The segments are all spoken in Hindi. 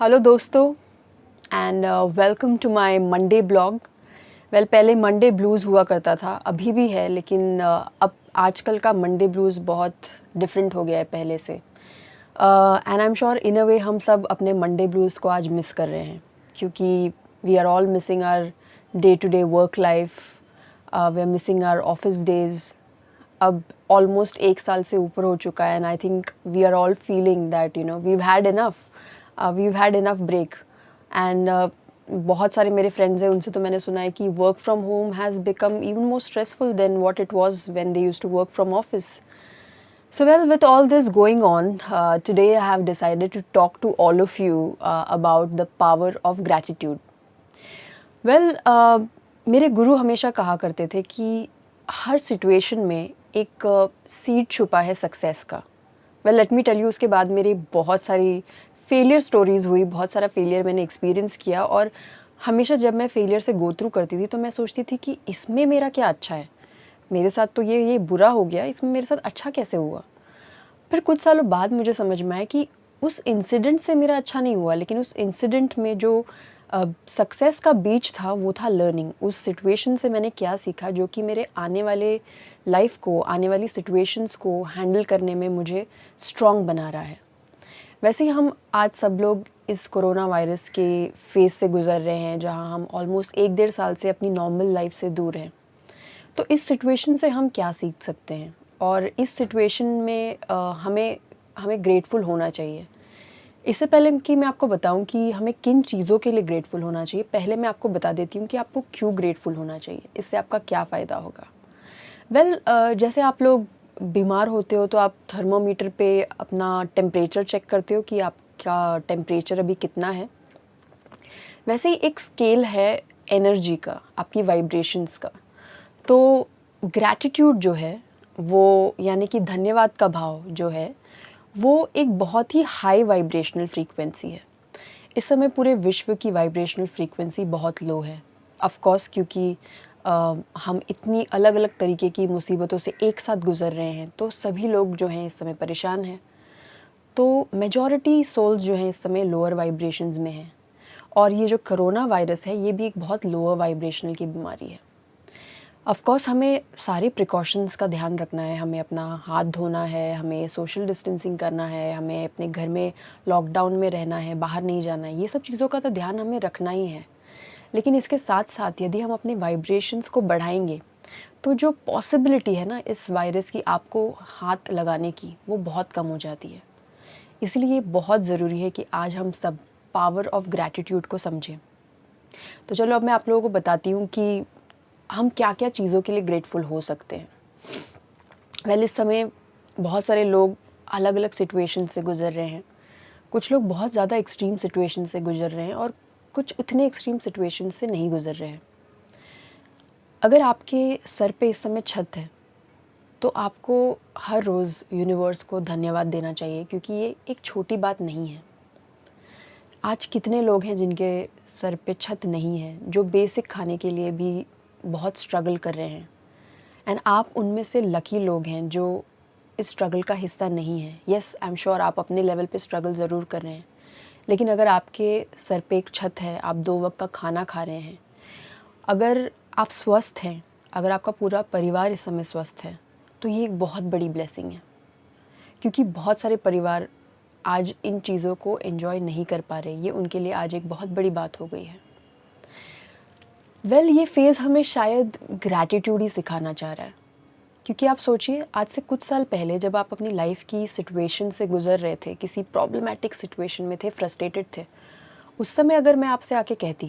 हेलो दोस्तों and welcome to my Monday blog. पहले मंडे ब्लूज़ हुआ करता था, अभी भी है, लेकिन अब आजकल का मंडे ब्लूज़ बहुत डिफरेंट हो गया है पहले से। And I am sure in अ वे हम सब अपने मंडे ब्लूज़ को आज मिस कर रहे हैं, क्योंकि we are all missing our day to day work life, we are missing our office days. अब ऑलमोस्ट 1 साल से ऊपर हो चुका है and I think we are all feeling that we've had enough break and बहुत सारे मेरे फ्रेंड्स हैं, उनसे तो मैंने सुना है कि work from home has become even more stressful than what it was when they used to work from office. So well, with all this going on, today I have decided to talk to all of you about the power of gratitude. Well, मेरे गुरु हमेशा कहा करते थे कि हर सिचुएशन में एक सीड छुपा है सक्सेस का. Well let me tell you, उसके बाद मेरी बहुत सारी फेलियर स्टोरीज़ हुई, बहुत सारा फेलियर मैंने एक्सपीरियंस किया, और हमेशा जब मैं फेलियर से गो थ्रू करती थी तो मैं सोचती थी कि इसमें मेरा क्या अच्छा है, मेरे साथ तो ये बुरा हो गया, इसमें मेरे साथ अच्छा कैसे हुआ. फिर कुछ सालों बाद मुझे समझ में आया कि उस इंसिडेंट से मेरा अच्छा नहीं हुआ, लेकिन उस इंसिडेंट में जो सक्सेस का बीज था वो था लर्निंग. उस सिचुएशन से मैंने क्या सीखा जो कि मेरे आने वाले लाइफ को, आने वाली सिचुएशंस को हैंडल करने में मुझे स्ट्रॉन्ग बना रहा है. वैसे ही हम आज सब लोग इस कोरोना वायरस के फेज़ से गुज़र रहे हैं, जहां हम ऑलमोस्ट 1-1.5 साल से अपनी नॉर्मल लाइफ से दूर हैं. तो इस सिचुएशन से हम क्या सीख सकते हैं, और इस सिचुएशन में हमें ग्रेटफुल होना चाहिए. इससे पहले कि मैं आपको बताऊं कि हमें किन चीज़ों के लिए ग्रेटफुल होना चाहिए, पहले मैं आपको बता देती हूँ कि आपको क्यों ग्रेटफुल होना चाहिए, इससे आपका क्या फ़ायदा होगा. वेल, जैसे आप लोग बीमार होते हो तो आप थर्मोमीटर पे अपना टेम्परेचर चेक करते हो कि आपका टेम्परेचर अभी कितना है. वैसे ही एक स्केल है एनर्जी का, आपकी वाइब्रेशंस का. तो ग्रैटिट्यूड जो है वो, यानी कि धन्यवाद का भाव जो है, वो एक बहुत ही हाई वाइब्रेशनल फ्रीक्वेंसी है. इस समय पूरे विश्व की वाइब्रेशनल फ्रीक्वेंसी बहुत लो है. ऑफ कोर्स, क्योंकि हम इतनी अलग अलग तरीके की मुसीबतों से एक साथ गुज़र रहे हैं, तो सभी लोग जो हैं इस समय परेशान हैं. तो मेजॉरिटी सोल्स जो हैं इस समय लोअर वाइब्रेशंस में हैं, और ये जो कोरोना वायरस है ये भी एक बहुत लोअर वाइब्रेशनल की बीमारी है. ऑफ कोर्स हमें सारे प्रिकॉशंस का ध्यान रखना है, हमें अपना हाथ धोना है, हमें सोशल डिस्टेंसिंग करना है, हमें अपने घर में लॉकडाउन में रहना है, बाहर नहीं जाना है. ये सब चीज़ों का तो ध्यान हमें रखना ही है. लेकिन इसके साथ साथ यदि हम अपने वाइब्रेशंस को बढ़ाएंगे तो जो पॉसिबिलिटी है ना इस वायरस की आपको हाथ लगाने की, वो बहुत कम हो जाती है. इसलिए बहुत ज़रूरी है कि आज हम सब पावर ऑफ ग्रैटिट्यूड को समझें. तो चलो अब मैं आप लोगों को बताती हूँ कि हम क्या क्या चीज़ों के लिए ग्रेटफुल हो सकते हैं. इस समय बहुत सारे लोग अलग अलग सिचुएशन से गुज़र रहे हैं. कुछ लोग बहुत ज़्यादा एक्सट्रीम सिचुएशन से गुज़र रहे हैं, और कुछ उतने एक्सट्रीम सिचुएशन से नहीं गुज़र रहे हैं. अगर आपके सर पे इस समय छत है तो आपको हर रोज़ यूनिवर्स को धन्यवाद देना चाहिए, क्योंकि ये एक छोटी बात नहीं है. आज कितने लोग हैं जिनके सर पे छत नहीं है, जो बेसिक खाने के लिए भी बहुत स्ट्रगल कर रहे हैं. एंड आप उनमें से लकी लोग हैं जो इस स्ट्रगल का हिस्सा नहीं है. येस, आई एम श्योर आप अपने लेवल पे स्ट्रगल ज़रूर कर रहे हैं, लेकिन अगर आपके सर पे एक छत है, आप 2 वक्त का खाना खा रहे हैं, अगर आप स्वस्थ हैं, अगर आपका पूरा परिवार इस समय स्वस्थ है, तो ये एक बहुत बड़ी ब्लेसिंग है. क्योंकि बहुत सारे परिवार आज इन चीज़ों को एंजॉय नहीं कर पा रहे. ये उनके लिए आज एक बहुत बड़ी बात हो गई है. ये फ़ेज़ हमें शायद ग्रैटिट्यूड ही सिखाना चाह रहा है. क्योंकि आप सोचिए, आज से कुछ साल पहले जब आप अपनी लाइफ की सिचुएशन से गुज़र रहे थे, किसी प्रॉब्लमेटिक सिचुएशन में थे, फ्रस्ट्रेटेड थे, उस समय अगर मैं आपसे आके कहती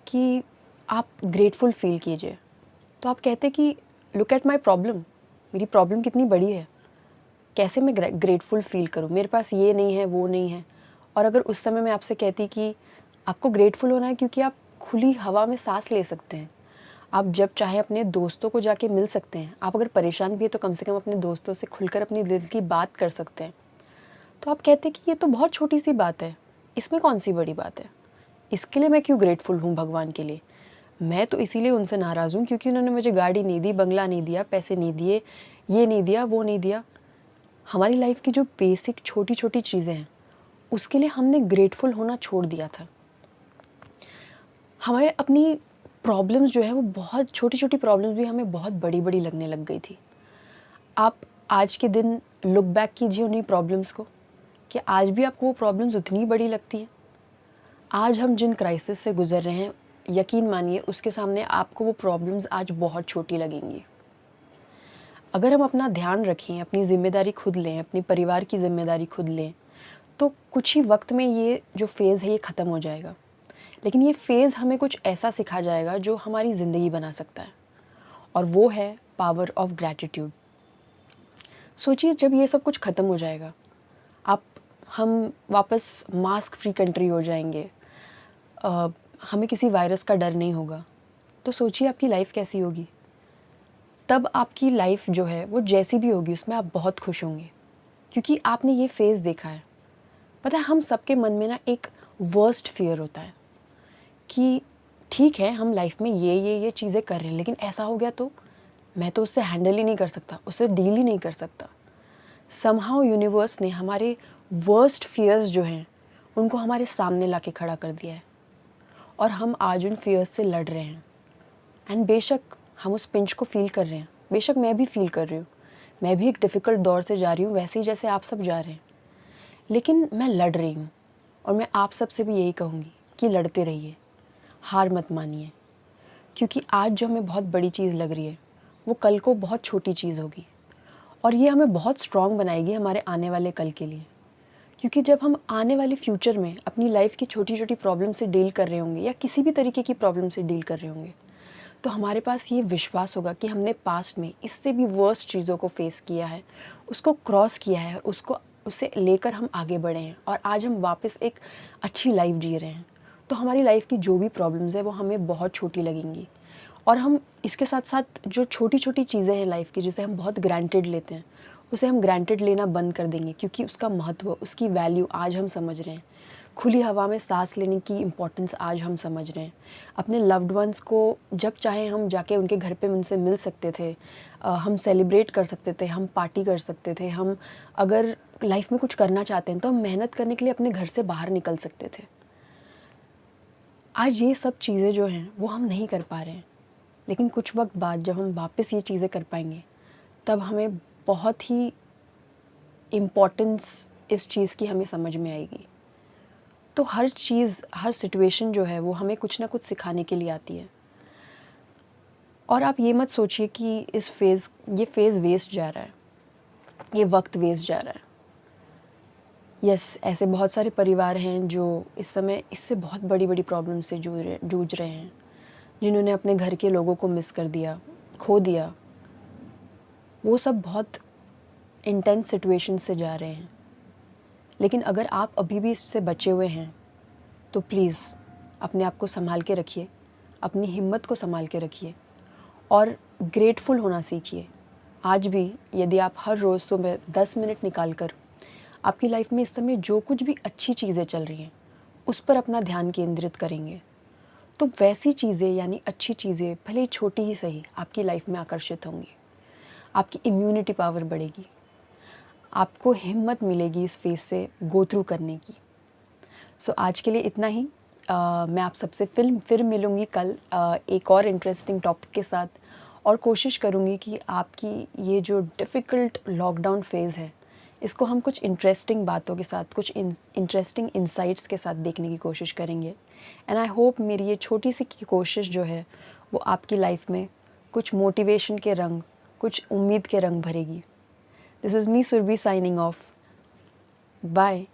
कि आप ग्रेटफुल फ़ील कीजिए, तो आप कहते कि लुक एट माई प्रॉब्लम, मेरी प्रॉब्लम कितनी बड़ी है, कैसे मैं ग्रेटफुल फ़ील करूँ, मेरे पास ये नहीं है, वो नहीं है. और अगर उस समय मैं आपसे कहती कि आपको ग्रेटफुल होना है क्योंकि आप खुली हवा में सांस ले सकते हैं, आप जब चाहे अपने दोस्तों को जाके मिल सकते हैं, आप अगर परेशान भी है तो कम से कम अपने दोस्तों से खुलकर अपनी दिल की बात कर सकते हैं, तो आप कहते हैं कि ये तो बहुत छोटी सी बात है, इसमें कौन सी बड़ी बात है, इसके लिए मैं क्यों ग्रेटफुल हूँ भगवान के लिए. मैं तो इसीलिए उनसे नाराज़ हूँ क्योंकि उन्होंने मुझे गाड़ी नहीं दी, बंगला नहीं दिया, पैसे नहीं दिए, ये नहीं दिया, वो नहीं दिया. हमारी लाइफ की जो बेसिक छोटी छोटी चीज़ें हैं उसके लिए हमने ग्रेटफुल होना छोड़ दिया था। हमें अपनी प्रॉब्लम्स जो है वो बहुत छोटी छोटी प्रॉब्लम्स भी हमें बहुत बड़ी बड़ी लगने लग गई थी। आप आज के दिन लुक बैक कीजिए उन्हीं प्रॉब्लम्स को, कि आज भी आपको वो प्रॉब्लम्स उतनी बड़ी लगती हैं। आज हम जिन क्राइसिस से गुजर रहे हैं, यकीन मानिए उसके सामने आपको वो प्रॉब्लम्स आज बहुत छोटी लगेंगी। अगर हम अपना ध्यान रखें, अपनी ज़िम्मेदारी खुद लें, अपने परिवार की ज़िम्मेदारी खुद लें, तो कुछ ही वक्त में ये जो फ़ेज़ है ये ख़त्म हो जाएगा। लेकिन ये फ़ेज़ हमें कुछ ऐसा सिखा जाएगा जो हमारी ज़िंदगी बना सकता है, और वो है पावर ऑफ ग्रैटिट्यूड। सोचिए जब ये सब कुछ ख़त्म हो जाएगा, हम वापस मास्क फ्री कंट्री हो जाएंगे, हमें किसी वायरस का डर नहीं होगा, तो सोचिए आपकी लाइफ कैसी होगी। तब आपकी लाइफ जो है वो जैसी भी होगी उसमें आप बहुत खुश होंगे, क्योंकि आपने ये फेज़ देखा है। पता है हम सबके मन में ना एक वर्स्ट फियर होता है कि ठीक है हम लाइफ में ये चीज़ें कर रहे हैं, लेकिन ऐसा हो गया तो मैं तो उससे हैंडल ही नहीं कर सकता, उससे डील ही नहीं कर सकता। समहाउ यूनिवर्स ने हमारे वर्स्ट फियर्स जो हैं उनको हमारे सामने ला के खड़ा कर दिया है, और हम आज उन फियर्स से लड़ रहे हैं। एंड बेशक हम उस पिंच को फील कर रहे हैं, बेशक मैं भी फील कर रही हूँ, मैं भी एक डिफ़िकल्ट दौर से जा रही हूँ वैसे ही जैसे आप सब जा रहे हैं, लेकिन मैं लड़ रही हूँ। और मैं आप सब से भी यही कहूँगी कि लड़ते रहिए, हार मत मानिए, क्योंकि आज जो हमें बहुत बड़ी चीज़ लग रही है वो कल को बहुत छोटी चीज़ होगी, और ये हमें बहुत स्ट्रॉन्ग बनाएगी हमारे आने वाले कल के लिए। क्योंकि जब हम आने वाले फ्यूचर में अपनी लाइफ की छोटी छोटी प्रॉब्लम से डील कर रहे होंगे, या किसी भी तरीके की प्रॉब्लम से डील कर रहे होंगे, तो हमारे पास ये विश्वास होगा कि हमने पास्ट में इससे भी वर्स्ट चीज़ों को फेस किया है, उसको क्रॉस किया है, उसे लेकर हम आगे बढ़े हैं, और आज हम वापस एक अच्छी लाइफ जी रहे हैं। तो हमारी लाइफ की जो भी प्रॉब्लम्स है वो हमें बहुत छोटी लगेंगी, और हम इसके साथ साथ जो छोटी छोटी चीज़ें हैं लाइफ की जिसे हम बहुत ग्रांटेड लेते हैं, उसे हम ग्रांटेड लेना बंद कर देंगे, क्योंकि उसका महत्व, उसकी वैल्यू आज हम समझ रहे हैं। खुली हवा में सांस लेने की इम्पोर्टेंस आज हम समझ रहे हैं। अपने लव्ड वंस को जब चाहे हम जाके उनके घर पे उनसे मिल सकते थे, हम सेलिब्रेट कर सकते थे, हम पार्टी कर सकते थे, हम अगर लाइफ में कुछ करना चाहते हैं तो हम मेहनत करने के लिए अपने घर से बाहर निकल सकते थे। आज ये सब चीज़ें जो हैं वो हम नहीं कर पा रहे हैं, लेकिन कुछ वक्त बाद जब हम वापस ये चीज़ें कर पाएंगे तब हमें बहुत ही इम्पोर्टेंस इस चीज़ की हमें समझ में आएगी। तो हर चीज़, हर सिचुएशन जो है वो हमें कुछ ना कुछ सिखाने के लिए आती है। और आप ये मत सोचिए कि ये फ़ेज़ वेस्ट जा रहा है, ये वक्त वेस्ट जा रहा है। यस, ऐसे बहुत सारे परिवार हैं जो इस समय इससे बहुत बड़ी बड़ी प्रॉब्लम से जूझ रहे हैं, जिन्होंने अपने घर के लोगों को मिस कर दिया, खो दिया। वो सब बहुत इंटेंस सिचुएशन से जा रहे हैं। लेकिन अगर आप अभी भी इससे बचे हुए हैं तो प्लीज़ अपने आप को संभाल के रखिए, अपनी हिम्मत को संभाल के रखिए, और ग्रेटफुल होना सीखिए। आज भी यदि आप हर रोज़ सुबह 10 मिनट निकाल कर आपकी लाइफ में इस समय जो कुछ भी अच्छी चीज़ें चल रही हैं उस पर अपना ध्यान केंद्रित करेंगे, तो वैसी चीज़ें यानी अच्छी चीज़ें भले ही छोटी ही सही आपकी लाइफ में आकर्षित होंगी। आपकी इम्यूनिटी पावर बढ़ेगी, आपको हिम्मत मिलेगी इस फेज़ से गो थ्रू करने की। सो आज के लिए इतना ही। मैं आप सबसे फिर मिलूँगी कल एक और इंटरेस्टिंग टॉपिक के साथ, और कोशिश करूँगी कि आपकी ये जो डिफ़िकल्ट लॉकडाउन फेज़ है इसको हम कुछ इंटरेस्टिंग बातों के साथ, कुछ इंटरेस्टिंग इंसाइट्स के साथ देखने की कोशिश करेंगे। एंड आई होप मेरी ये छोटी सी कोशिश जो है वो आपकी लाइफ में कुछ मोटिवेशन के रंग, कुछ उम्मीद के रंग भरेगी। This is me Surabhi signing off. Bye.